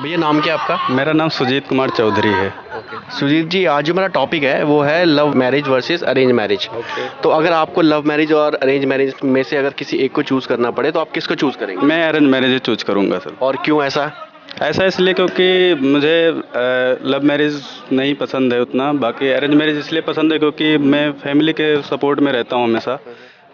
भैया नाम क्या है आपका? मेरा नाम सुजीत कुमार चौधरी है। सुजीत जी, आज जो मेरा टॉपिक है वो है love marriage versus arrange marriage. तो अगर आपको लव मैरिज और अरेंज मैरिज में से अगर किसी एक को चूज़ करना पड़े तो आप किसको चूज़ करेंगे? मैं अरेंज मैरिज चूज करूंगा सर। और क्यों ऐसा? ऐसा इसलिए क्योंकि मुझे लव मैरिज नहीं पसंद है उतना। बाकी अरेंज मैरिज इसलिए पसंद है क्योंकि मैं फैमिली के सपोर्ट में रहता हूँ हमेशा।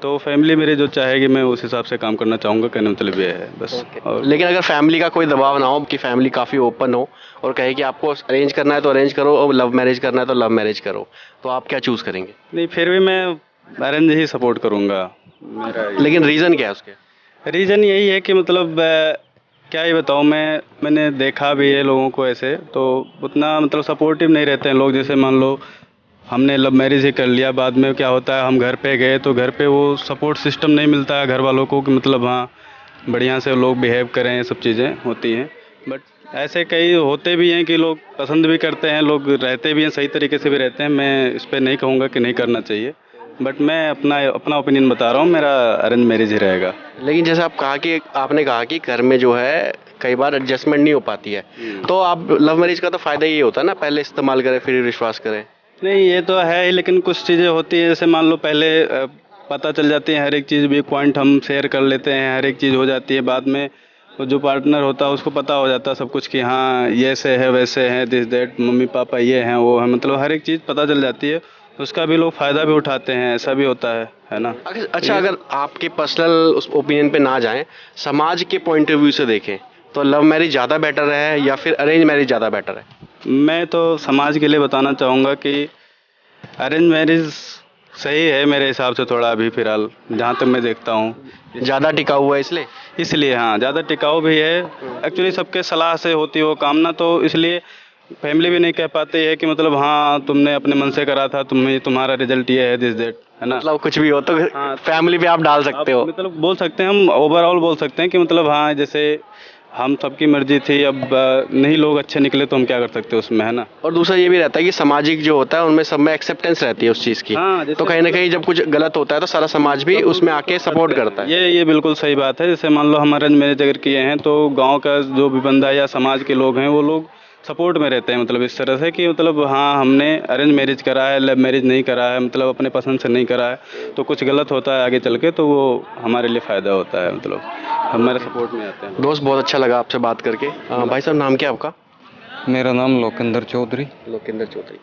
तो फैमिली मेरी जो चाहेगी मैं उस हिसाब से काम करना चाहूँगा, कहने मतलब ये है बस। और लेकिन अगर फैमिली का कोई दबाव ना हो कि फैमिली काफ़ी ओपन हो और कहे कि आपको अरेंज करना है तो अरेंज करो और लव मैरिज करना है तो लव मैरिज करो, तो आप क्या चूज़ करेंगे? नहीं, फिर भी मैं अरेंज ही सपोर्ट करूँगा। मेरा लेकिन रीज़न क्या है उसके? रीज़न यही है कि मतलब क्या ही बताऊँ, मैंने देखा भी है लोगों को ऐसे, तो उतना मतलब सपोर्टिव नहीं रहते हैं लोग। जैसे मान लो हमने लव मैरिज ही कर लिया, बाद में क्या होता है हम घर पे गए तो घर पे वो सपोर्ट सिस्टम नहीं मिलता है घर वालों को कि मतलब हाँ बढ़िया से लोग बिहेव करें, ये सब चीज़ें होती हैं। बट ऐसे कई होते भी हैं कि लोग पसंद भी करते हैं, लोग रहते भी हैं, सही तरीके से भी रहते हैं। मैं इस पर नहीं कहूँगा कि नहीं करना चाहिए, बट मैं अपना ओपिनियन बता रहा हूँ, मेरा अरेंज मैरिज ही रहेगा। लेकिन जैसे आपने कहा कि घर में जो है कई बार एडजस्टमेंट नहीं हो पाती है, तो आप लव मैरिज का तो फ़ायदा ये होता है ना, पहले इस्तेमाल करें फिर विश्वास करें। नहीं, ये तो है ही, लेकिन कुछ चीज़ें होती हैं जैसे मान लो पहले पता चल जाती है हर एक चीज़, भी पॉइंट हम शेयर कर लेते हैं, हर एक चीज़ हो जाती है। बाद में वो जो पार्टनर होता है उसको पता हो जाता है सब कुछ कि हाँ ये से है वैसे है, दिस दैट, मम्मी पापा ये हैं वो है, मतलब हर एक चीज़ पता चल जाती है। उसका भी लोग फ़ायदा भी उठाते हैं, ऐसा भी होता है ना। अच्छा, अगर आपके पर्सनल उस ओपिनियन पे ना जाएं, समाज के पॉइंट ऑफ व्यू से देखें तो लव मैरिज ज़्यादा बेटर है या फिर अरेंज मैरिज ज़्यादा बेटर है? मैं तो समाज के लिए बताना चाहूँगा कि अरेंज मैरिज सही है मेरे हिसाब से, थोड़ा अभी फ़िलहाल जहाँ तक मैं देखता हूँ। ज़्यादा टिकाऊ हुआ है इसलिए हाँ, ज़्यादा टिकाऊ भी है। एक्चुअली सबके सलाह से होती है वो कामना, तो इसलिए फैमिली भी नहीं कह पाते है कि मतलब हाँ तुमने अपने मन से करा था, तुम्हारा रिजल्ट ये है, दिस दैट, है ना। मतलब कुछ भी हो तो हाँ, फैमिली पे आप डाल सकते हो। मतलब बोल सकते हैं हम, ओवरऑल बोल सकते हैं कि मतलब हाँ जैसे हम सबकी मर्जी थी, अब नहीं लोग अच्छे निकले तो हम क्या कर सकते हैं उसमें, है ना। और दूसरा ये भी रहता है कि सामाजिक जो होता है उनमें सब में एक्सेप्टेंस रहती है उस चीज़ की। हाँ, तो कहीं ना कहीं जब कुछ गलत होता है तो सारा समाज भी उसमें आके सपोर्ट करता है। ये बिल्कुल सही बात है। जैसे मान लो हम अरेंज मैरिज अगर किए हैं तो गांव का जो भी बंदा या समाज के लोग हैं वो लोग सपोर्ट में रहते हैं, मतलब इस तरह से कि मतलब हाँ हमने अरेंज मैरिज करा है, लव मैरिज नहीं करा है, मतलब अपने पसंद से नहीं करा है, तो कुछ गलत होता है आगे चल के तो वो हमारे लिए फ़ायदा होता है, मतलब हमारे सपोर्ट में आते हैं। दोस्त, बहुत अच्छा लगा आपसे बात करके। भाई साहब, नाम क्या है आपका? मेरा नाम लोकेंद्र चौधरी। लोकेंद्र चौधरी।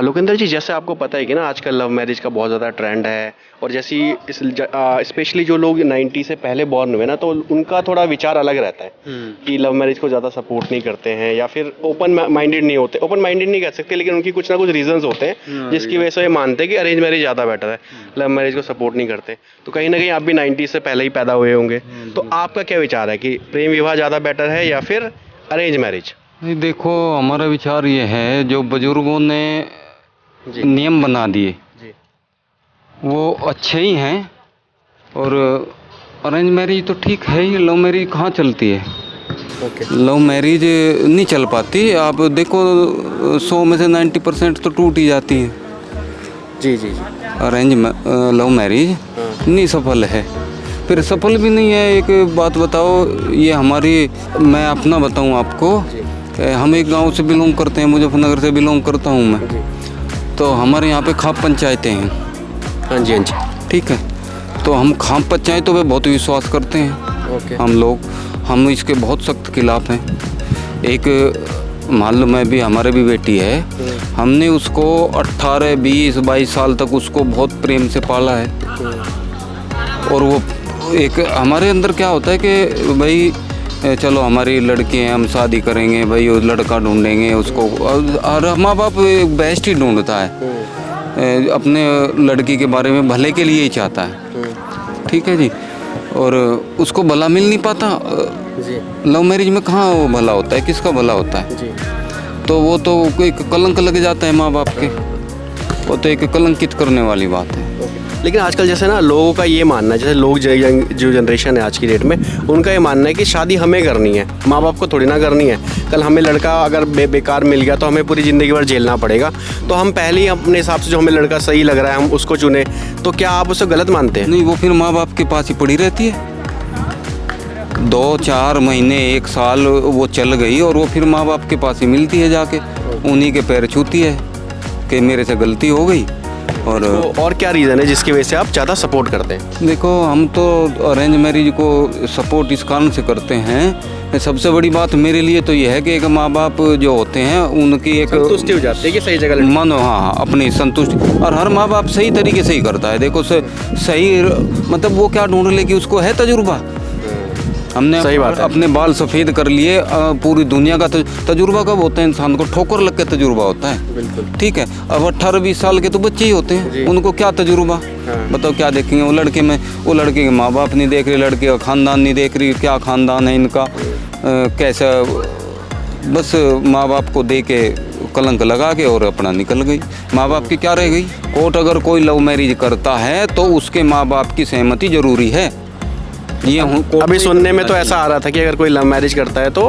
लोकेंद्र जी, जैसे आपको पता है कि ना आजकल लव मैरिज का बहुत ज़्यादा ट्रेंड है, और जैसी स्पेशली जो लोग 90 से पहले बॉर्न हुए ना, तो उनका थोड़ा विचार अलग रहता है कि लव मैरिज को ज़्यादा सपोर्ट नहीं करते हैं या फिर ओपन माइंडेड नहीं होते। ओपन माइंडेड नहीं कह सकते, लेकिन उनकी कुछ ना कुछ रीजंस होते हैं जिसकी वजह से ये मानते हैं कि अरेंज मैरिज ज़्यादा बेटर है, लव मैरिज को सपोर्ट नहीं करते। तो कहीं ना कहीं आप भी 90 से पहले ही पैदा हुए होंगे, तो आपका क्या विचार है कि प्रेम विवाह ज़्यादा बेटर है या फिर अरेंज मैरिज? नहीं, देखो हमारा विचार ये है, जो बुजुर्गों ने नियम बना दिए वो अच्छे ही हैं, और अरेंज मैरिज तो ठीक है ही, लव मैरिज कहाँ चलती है। लव मैरिज नहीं चल पाती। आप देखो 100 में से 90% तो टूट ही जाती है। जी जी जी। अरेंज लव मैरिज नहीं सफल है, फिर सफल भी नहीं है। एक बात बताओ, ये हमारी, मैं अपना बताऊं आपको, हम एक गांव से बिलोंग करते हैं, मुजफ्फरनगर से बिलोंग करता हूं मैं। तो हमारे यहाँ पे खाप पंचायतें हैं। हाँ जी, हाँ जी। ठीक है, तो हम खाप पंचायतों पे बहुत विश्वास करते हैं। हम इसके बहुत सख्त खिलाफ हैं। एक मान लो मैं भी, हमारे भी बेटी है, हमने उसको 18, 20, 22 साल तक उसको बहुत प्रेम से पाला है। और वो एक हमारे अंदर क्या होता है कि भाई चलो हमारी लड़की है, हम शादी करेंगे, भाई वो लड़का ढूंढेंगे उसको, और माँ बाप बेस्ट ही ढूंढता है, अपने लड़की के बारे में भले के लिए ही चाहता है। ठीक है जी, और उसको भला मिल नहीं पाता। लव मैरिज में कहाँ वो भला होता है, किसका भला होता है? तो वो तो एक कलंक लग जाता है माँ बाप के, वो तो एक कलंकित करने वाली बात है। लेकिन आजकल जैसे ना लोगों का ये मानना है, जैसे लोग जो जनरेशन है आज की डेट में, उनका ये मानना है कि शादी हमें करनी है, माँ बाप को थोड़ी ना करनी है। कल हमें लड़का अगर बेकार मिल गया तो हमें पूरी ज़िंदगी भर झेलना पड़ेगा। तो हम पहले ही अपने हिसाब से जो हमें लड़का सही लग रहा है हम उसको चुने। तो क्या आप उसे गलत मानते हैं? नहीं, वो फिर माँ बाप के पास ही पड़ी रहती है। 2-4 महीने 1 साल वो चल गई और वो फिर माँ बाप के पास ही मिलती है जाके, उन्हीं के पैर छूती है कि मेरे से गलती हो गई। और क्या रीज़न है जिसकी वजह से आप ज़्यादा सपोर्ट करते हैं? देखो, हम तो अरेंज मैरिज को सपोर्ट इस कारण से करते हैं, सबसे बड़ी बात मेरे लिए तो ये है कि एक माँ बाप जो होते हैं उनकी एक संतुष्टि हो जाती है कि सही जगह मन, हाँ, अपनी संतुष्टि। और हर माँ बाप सही तरीके से ही करता है। देखो सही मतलब वो क्या ढूंढ ले कि उसको है तजुर्बा। हमने सही बात है। अपने बाल सफ़ेद कर लिए, पूरी दुनिया का तजुर्बा कब होता है? इंसान को ठोकर लग के तजुर्बा होता है। बिल्कुल ठीक है। अब 18-20 साल के तो बच्चे ही होते हैं, उनको क्या तजुर्बा? बताओ क्या देखेंगे? वो लड़के के माँ बाप नहीं देख रहे, लड़के का ख़ानदान नहीं देख रही, क्या ख़ानदान है इनका, कैसा, बस माँ बाप को दे के कलंक लगा के और अपना निकल गई। माँ बाप की क्या रह गई? कोर्ट अगर कोई लव मैरिज करता है तो उसके माँ बाप की सहमति ज़रूरी है। ये अभी सुनने में तो ऐसा आ रहा था कि अगर कोई लव मैरिज करता है तो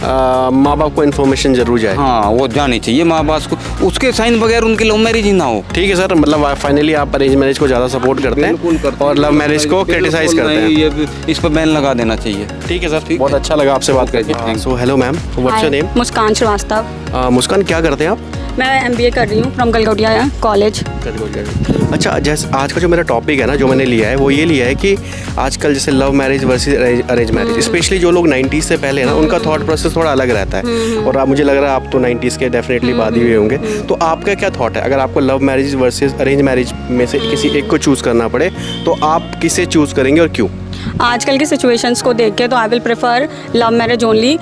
माँ बाप को इन्फॉर्मेशन जरूर जाए। हाँ, वो जानी चाहिए माँ बाप को, उसके साइन बगैर उनकी लव मैरिज ही ना हो। ठीक है सर, मतलब फाइनली आप अरेंज मैरिज को ज़्यादा सपोर्ट करते हैं और लव मैरिज को क्रिटिसाइज करते हैं। ये इस पर बैन लगा देना चाहिए। ठीक है सर, बहुत अच्छा लगा आपसे बात करके। So hello ma'am, what's your name? Muskan Srivastava. Muskan, क्या करते हैं आप? मैं MBA कर रही हूँ फ्रॉम गलगोटिया कॉलेज। अच्छा, जैसे आज का जो मेरा टॉपिक है ना, जो मैंने लिया है वो ये लिया है कि आजकल जैसे love marriage versus arrange marriage, specially जो लोग 90s से पहले है ना, उनका थॉट प्रोसेस थोड़ा अलग रहता है। और आप, मुझे लग रहा है आप तो 90s के डेफिनेटली बाद ही हुए होंगे। तो आपका क्या थॉट है, अगर आपको love marriage versus arrange marriage में से किसी एक को चूज़ करना पड़े तो आप किसे चूज़ करेंगे और क्यों? आजकल की सिचुएशंस को देख के तो I will prefer love marriage only,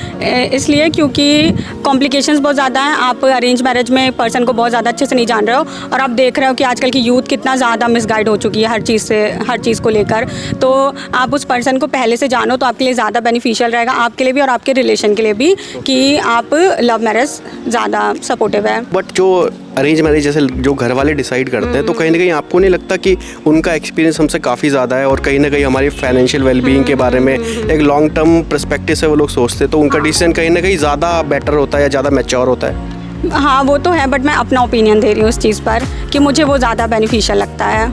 इसलिए क्योंकि कॉम्प्लिकेशंस बहुत ज़्यादा हैं। आप अरेंज मैरिज में पर्सन को बहुत ज़्यादा अच्छे से नहीं जान रहे हो और आप देख रहे हो कि आजकल की यूथ कितना ज़्यादा मिसगाइड हो चुकी है हर चीज़ को लेकर। तो आप उस पर्सन को पहले से जानो तो आपके लिए ज़्यादा बेनिफिशियल रहेगा, आपके लिए भी और आपके रिलेशन के लिए भी, कि आप लव मैरिज ज़्यादा सपोर्टिव है। बट जो अरेंज मैरिज जैसे जो घर वाले डिसाइड करते हैं, तो कहीं ना कहीं आपको नहीं लगता कि उनका एक्सपीरियंस हमसे काफ़ी ज़्यादा है और कहीं ना कहीं हमारी फाइनेंशियल वेलबीइंग के बारे में एक लॉन्ग टर्म पर्सपेक्टिव से वो लोग सोचते हैं, तो उनका डिसीजन कहीं ना कहीं ज़्यादा बेटर होता है या ज़्यादा मैच्योर होता है? हाँ, वो तो है, बट मैं अपना ओपिनियन दे रही हूँ उस चीज़ पर कि मुझे वो ज़्यादा बेनिफिशियल लगता है।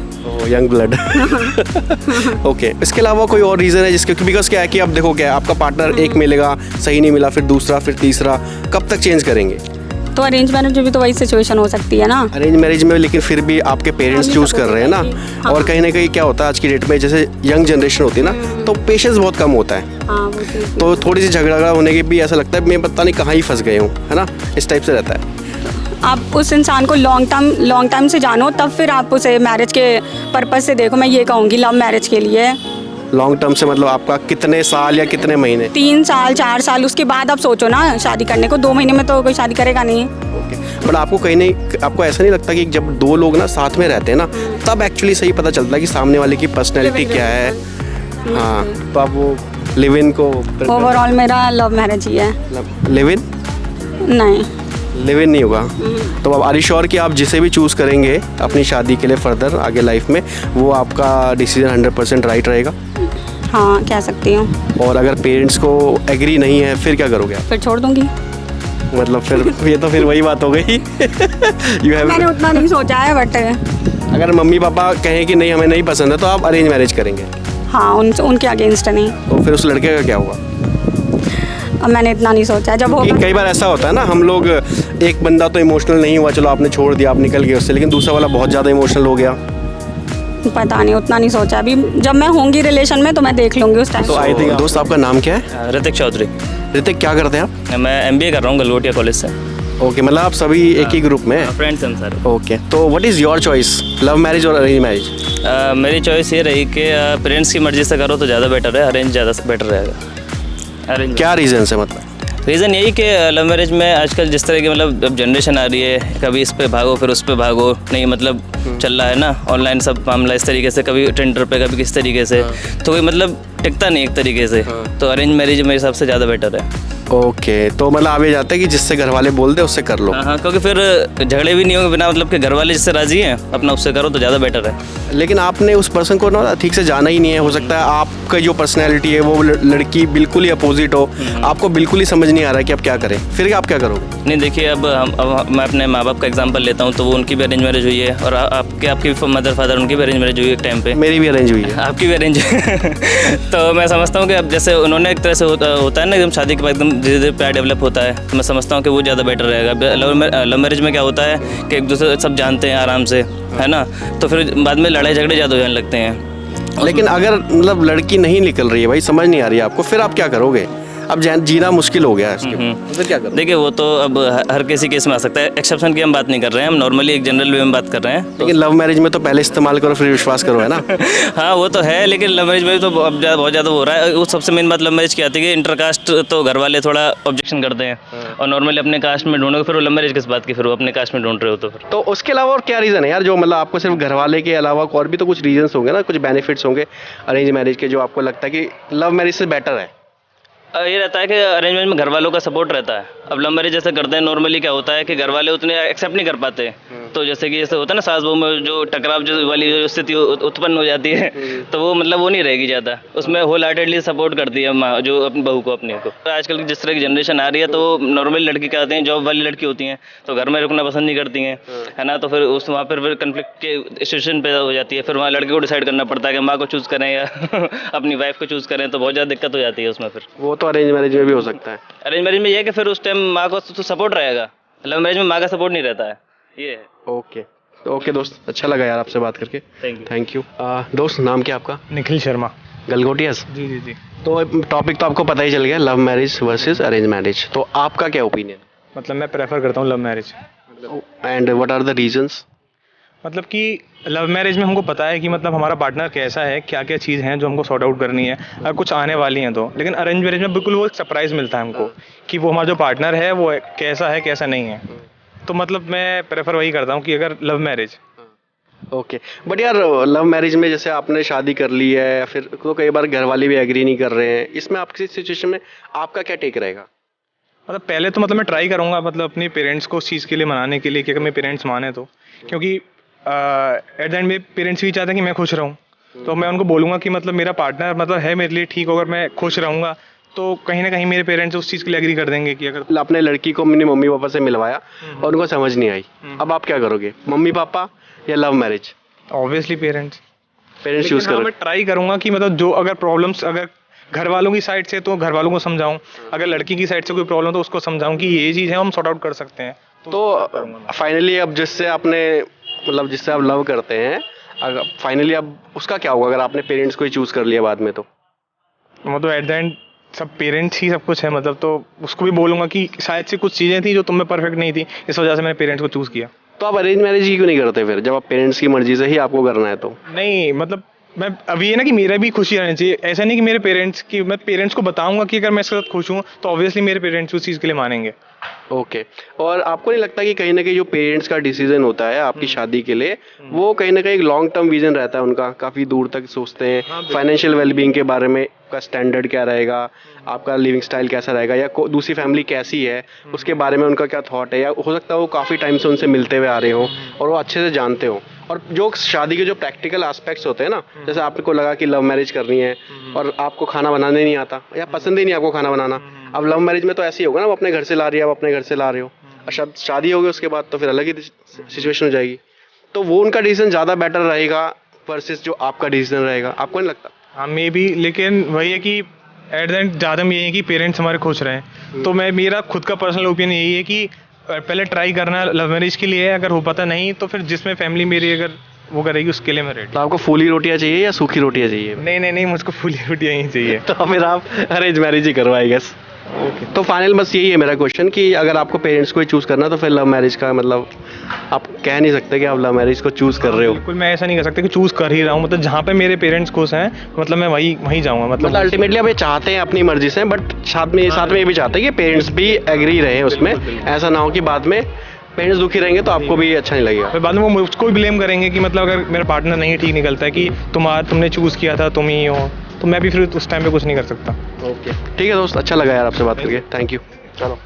Young blood. ओके, इसके अलावा कोई और रीज़न है जिसके, बिकॉज क्या है कि अब देखो, क्या है, आपका पार्टनर एक मिलेगा, सही नहीं मिला, फिर दूसरा, फिर तीसरा, कब तक चेंज करेंगे? तो अरेंज मैरिज में भी तो वही सिचुएशन हो सकती है ना। अरेंज मैरिज में लेकिन फिर भी आपके पेरेंट्स चूज़ कर रहे हैं ना। हाँ। और कहीं ना कहीं क्या होता है आज की डेट में, जैसे यंग जनरेशन होती है ना, तो पेशेंस बहुत कम होता है। हाँ, वो चीज़ तो थोड़ी सी झगड़ा होने के भी ऐसा लगता है मैं पता नहीं कहाँ ही फंस गए हूँ, है ना, इस टाइप से रहता है। आप उस इंसान को लॉन्ग टाइम से जानो, तब फिर आप उसे मैरिज के पर्पज़ से देखो। मैं ये कहूँगी लव मैरिज के लिए लॉन्ग टर्म से मतलब आपका कितने साल या कितने महीने? 3 साल 4 साल, उसके बाद आप सोचो ना शादी करने को। 2 महीने में तो कोई शादी करेगा नहीं। बट आपको कहीं नहीं, आपको ऐसा नहीं लगता कि जब दो लोग ना साथ में रहते हैं ना, तब एक्चुअली सही पता चलता है कि सामने वाले की पर्सनैलिटी क्या है? हाँ, तो आप वो लिव इन को, ओवरऑल मेरा लव मैरिज ही है। लिव इन नहीं, लिव इन नहीं होगा। तो अब आर यू श्योर कि आप जिसे भी चूज़ करेंगे अपनी शादी के लिए फर्दर आगे लाइफ में, वो आपका डिसीजन 100% राइट रहेगा? हाँ, कह सकती हूँ। और अगर पेरेंट्स को एग्री नहीं है फिर क्या करोगे आप? फिर छोड़ दूँगी। मतलब फिर ये तो फिर वही बात हो गई। मैंने उतना नहीं सोचा है, बट अगर मम्मी पापा कहें कि नहीं हमें नहीं पसंद है तो आप अरेंज मैरिज करेंगे? हाँ, उनके अगेंस्ट नहीं। तो फिर उस लड़के का क्या होगा? अब मैंने इतना नहीं सोचा। जब होगा, कई बार ऐसा होता है ना, हम लोग, एक बंदा तो इमोशनल नहीं हुआ, चलो आपने छोड़ दिया, आप निकल गए उससे, लेकिन दूसरा वाला बहुत ज़्यादा इमोशनल हो गया। पता नहीं, उतना नहीं सोचा। अभी जब मैं होंगी रिलेशन में तो मैं देख लूँगी उस टाइम। तो आई थिंक, दोस्त आपका नाम क्या है? ऋतिक चौधरी। ऋतिक, क्या करते हैं आप? मैं MBA कर रहा हूँ गलगोटिया कॉलेज से। ओके, मतलब आप सभी एक ही ग्रुप में? फ्रेंड्स हैं सर। ओके, तो what is your choice, love marriage और अरेंज मैरिज? मेरी चॉइस ये रही कि पेरेंट्स की मर्ज़ी से करो तो ज़्यादा बेटर है, अरेंज ज़्यादा बेटर रहेगा। अरेंज क्या रीज़न है? मतलब रीज़न यही कि लव मैरिज में आजकल जिस तरह की मतलब अब जनरेशन आ रही है, कभी इस पे भागो फिर उस पे भागो, नहीं मतलब चल रहा है ना ऑनलाइन सब मामला इस तरीके से, कभी टिंडर पे कभी किस तरीके से, तो कोई मतलब टिकता नहीं एक तरीके से। तो अरेंज मैरिज मेरे हिसाब से ज़्यादा बेटर है। ओके, तो मतलब आप ये चाहते हैं कि जिससे घर वाले बोल दे उससे कर लो। हाँ, क्योंकि फिर झगड़े भी नहीं होंगे बिना मतलब के, घर वाले जिससे राजी हैं अपना उससे करो तो ज़्यादा बेटर है। लेकिन आपने उस पर्सन को ना ठीक से जाना ही नहीं है, हो सकता है आपका जो पर्सनैलिटी है वो लड़की बिल्कुल ही अपोजिट हो, आपको बिल्कुल ही समझ नहीं आ रहा है कि आप क्या करें, फिर आप क्या करोगे? नहीं देखिए, अब मैं अपने माँ बाप का एग्जांपल लेता हूँ, तो वो उनकी भी अरेंज मैरिज हुई है और आपकी मदर फादर उनकी भी अरेंज मैरिज हुई है एक टाइम पे। मेरी भी अरेंज हुई है। आपकी भी अरेंज तो मैं समझता हूँ कि अब जैसे उन्होंने एक तरह से होता है ना, एकदम शादी के बाद एकदम धीरे धीरे प्यार डेवलप होता है, तो मैं समझता हूँ कि वो ज़्यादा बेटर रहेगा। लव मैरिज में क्या होता है कि एक दूसरे सब जानते हैं आराम से, है ना, तो फिर बाद में लड़ाई झगड़े ज़्यादा हो जाने लगते हैं। लेकिन अगर मतलब लड़की नहीं निकल रही है भाई, समझ नहीं आ रही है आपको, फिर आप क्या करोगे? अब जीना मुश्किल हो गया है इसके, तो फिर क्या करोगे? देखिए वो तो अब हर किसी केस में आ सकता है, एक्सेप्शन की हम बात नहीं कर रहे हैं, हम नॉर्मली एक जनरल वे में बात कर रहे हैं। लेकिन लव मैरिज में तो पहले इस्तेमाल करो फिर विश्वास करो, है ना? हाँ वो तो है, लेकिन लव मैरिज में तो अब बहुत ज़्यादा हो रहा है। वो सबसे मेन बात लव मैरिज की आती है कि इंटरकास्ट तो घर वाले थोड़ा ऑब्जेक्शन करते हैं, और नॉर्मली अपने कास्ट में ढूंढोगे, फिर वो लव मैरिज किस बात की, फिर वो अपने कास्ट में ढूंढ रहे हो तो फिर। तो उसके अलावा और क्या रीज़न है यार, जो मतलब आपको सिर्फ घर वाले के अलावा और भी तो कुछ रीजंस होंगे ना, कुछ बेनिफिट्स होंगे अरेंज मैरिज के, जो आपको लगता है कि लव मैरिज से बेटर है? ये रहता है कि अरेंज मैरिज में घर वालों का सपोर्ट रहता है। अब लव मैरिज जैसे करते हैं नॉर्मली क्या होता है कि घर वाले उतने एक्सेप्ट नहीं कर पाते, तो जैसे कि जैसे होता है ना सास बहू में जो टकराव जो वाली जो स्थिति उत्पन्न हो जाती है, तो वो मतलब वो नहीं रहेगी ज़्यादा, उसमें होल हार्टेडली सपोर्ट करती है माँ जो अपनी बहू को अपने को। आजकल की जिस तरह की जनरेशन आ रही है, तो नॉर्मली लड़की क्या होती हैं, जॉब वाली लड़की होती हैं, तो घर में रुकना पसंद नहीं करती हैं, है ना, तो फिर उस वहाँ पर फिर कन्फ्लिक्ट की सिचुएशन पैदा हो जाती है, फिर वहाँ लड़के को डिसाइड करना पड़ता है कि माँ को चूज़ करें या अपनी वाइफ को चूज़ करें, तो बहुत ज़्यादा दिक्कत हो जाती है उसमें। फिर वो तो अरेंज मैरिज में भी हो सकता है। अरेंज मैरिज में ये है कि फिर उस टाइम माँ को तो सपोर्ट रहेगा, लव मैरिज में माँ का सपोर्ट नहीं रहता है, ये है। ओके दोस्त, अच्छा लगा यार आपसे बात करके, थैंक यू। दोस्त नाम क्या आपका? निखिल शर्मा। गलगोटिया? जी। तो टॉपिक तो आपको पता ही चल गया, love marriage versus arrange marriage, तो आपका क्या ओपिनियन? मतलब मैं प्रेफर करता हूँ love marriage. And what are the reasons? मतलब कि लव मैरिज में हमको पता है कि मतलब हमारा पार्टनर कैसा है, क्या क्या चीज़ हैं जो हमको सॉर्ट आउट करनी है, अगर कुछ आने वाली हैं तो। लेकिन अरेंज मैरिज में बिल्कुल वो एक सरप्राइज़ मिलता है हमको कि वो हमारा जो पार्टनर है वो कैसा है कैसा नहीं है। तो मतलब मैं प्रेफर वही करता हूँ कि अगर लव मैरिज। ओके, बट यार लव मैरिज में जैसे आपने शादी कर ली है या फिर तो कई बार घर वाले भी एग्री नहीं कर रहे हैं, इसमें आपकी सिचुएशन में आपका क्या टेक रहेगा? मतलब पहले तो मतलब मैं ट्राई करूँगा मतलब अपने पेरेंट्स को उस चीज़ के लिए मनाने के लिए कि अगर मेरे पेरेंट्स माने तो, क्योंकि एट द एंड मेरे पेरेंट्स भी चाहते हैं कि मैं खुश रहूँ, तो मैं उनको बोलूँगा कि मतलब मेरा पार्टनर मतलब है मेरे लिए ठीक, अगर मैं खुश रहूँगा तो कहीं ना कहीं मेरे पेरेंट्स उस चीज़ के लिए एग्री कर देंगे कि अगर आपने लड़की को अपने मम्मी पापा से मिलवाया और उनको समझ नहीं आई, अब आप क्या करोगे, मम्मी पापा या love marriage? Obviously parents choose करो। मैं ट्राई करूँगा कि मतलब जो अगर प्रॉब्लम्स अगर घर वालों की साइड से तो घर वालों को समझाऊँ, अगर लड़की की साइड से कोई प्रॉब्लम तो उसको समझाऊँ कि ये चीज़ है हम सॉर्ट आउट कर सकते हैं। तो फाइनली अब जिससे आपने मतलब जिससे आप लव करते हैं, अगर फाइनली अब उसका क्या होगा अगर आपने पेरेंट्स को ही चूज कर लिया बाद में? तो मतलब एट द एंड सब पेरेंट्स ही सब कुछ है, मतलब तो उसको भी बोलूँगा कि शायद से कुछ चीज़ें थी जो तुम में परफेक्ट नहीं थी, इस वजह से मैंने पेरेंट्स को चूज़ किया। तो आप अरेंज मैरिज ही क्यों नहीं करते फिर, जब आप पेरेंट्स की मर्जी से ही आपको करना है? तो नहीं मतलब मैं अभी ये ना कि मेरा भी खुशी रहनी चाहिए, ऐसा नहीं कि मेरे पेरेंट्स की, मैं पेरेंट्स को बताऊंगा कि अगर मैं इसके साथ खुश हूँ तो ऑब्वियसली मेरे पेरेंट्स उस चीज़ के लिए मानेंगे। ओके, और आपको नहीं लगता कि कहीं ना कहीं जो पेरेंट्स का डिसीजन होता है आपकी शादी के लिए, वो कहीं ना कहीं एक लॉन्ग टर्म विजन रहता है उनका, काफ़ी दूर तक सोचते हैं, फाइनेंशियल वेलबींग के बारे में, का स्टैंडर्ड क्या रहेगा, आपका लिविंग स्टाइल कैसा रहेगा, या दूसरी फैमिली कैसी है उसके बारे में उनका क्या थॉट है, या हो सकता है वो काफ़ी टाइम से उनसे मिलते हुए आ रहे हों और वो अच्छे से जानते हो। और जो शादी के जो प्रैक्टिकल एस्पेक्ट्स होते हैं ना, जैसे आपको लगा कि लव मैरिज करनी है और आपको खाना बनाने नहीं आता या पसंद ही नहीं आपको खाना बनाना, अब लव मैरिज में तो ऐसे ही होगा ना, वो अपने घर से ला रही है, आप अपने घर से ला रहे हो, और शादी होगी उसके बाद तो फिर अलग ही सिचुएशन हो जाएगी। तो वो उनका डिसीजन ज़्यादा बेटर रहेगा वर्सेस जो आपका डिसीजन रहेगा, आपको नहीं लगता? हाँ मे बी, लेकिन वही है कि एट द एंड ज़्यादा में यही है कि पेरेंट्स हमारे खुश रहें। तो मैं मेरा खुद का पर्सनल ओपिनियन यही है कि पहले ट्राई करना लव मैरिज के लिए, अगर हो पाता नहीं तो फिर जिसमें फैमिली मेरी अगर वो करेगी उसके लिए मैं रेडी। तो आपको फूली रोटियाँ चाहिए या सूखी रोटियाँ चाहिए? नहीं मुझको फूली रोटियाँ ही चाहिए। तो फिर आप अरेंज मैरिज ही करो आई गेस। तो फाइनल बस यही है मेरा क्वेश्चन कि अगर आपको पेरेंट्स को ही चूज़ करना तो फिर लव मैरिज का मतलब आप कह नहीं सकते कि आप लव मैरिज को चूज़ कर रहे हो। बिल्कुल मैं ऐसा नहीं कर सकता कि चूज़ कर ही रहा हूँ, मतलब जहाँ पे मेरे पेरेंट्स खुश हैं मतलब मैं वहीं जाऊँगा। मतलब अल्टीमेटली आप ये चाहते हैं अपनी मर्जी से, बट साथ में ये भी चाहते हैं कि पेरेंट्स भी एग्री रहे उसमें, ऐसा ना हो कि बाद में पेरेंट्स दुखी रहेंगे तो आपको भी अच्छा नहीं लगेगा, फिर बाद में वो मुझको भी ब्लेम करेंगे कि मतलब अगर मेरा पार्टनर नहीं ठीक निकलता है कि तुमने चूज़ किया था तुम ही हो, तो मैं भी फिर उस टाइम पे कुछ नहीं कर सकता। ओके, ठीक है दोस्त, अच्छा लगा यार आपसे बात करके, थैंक यू। चलो।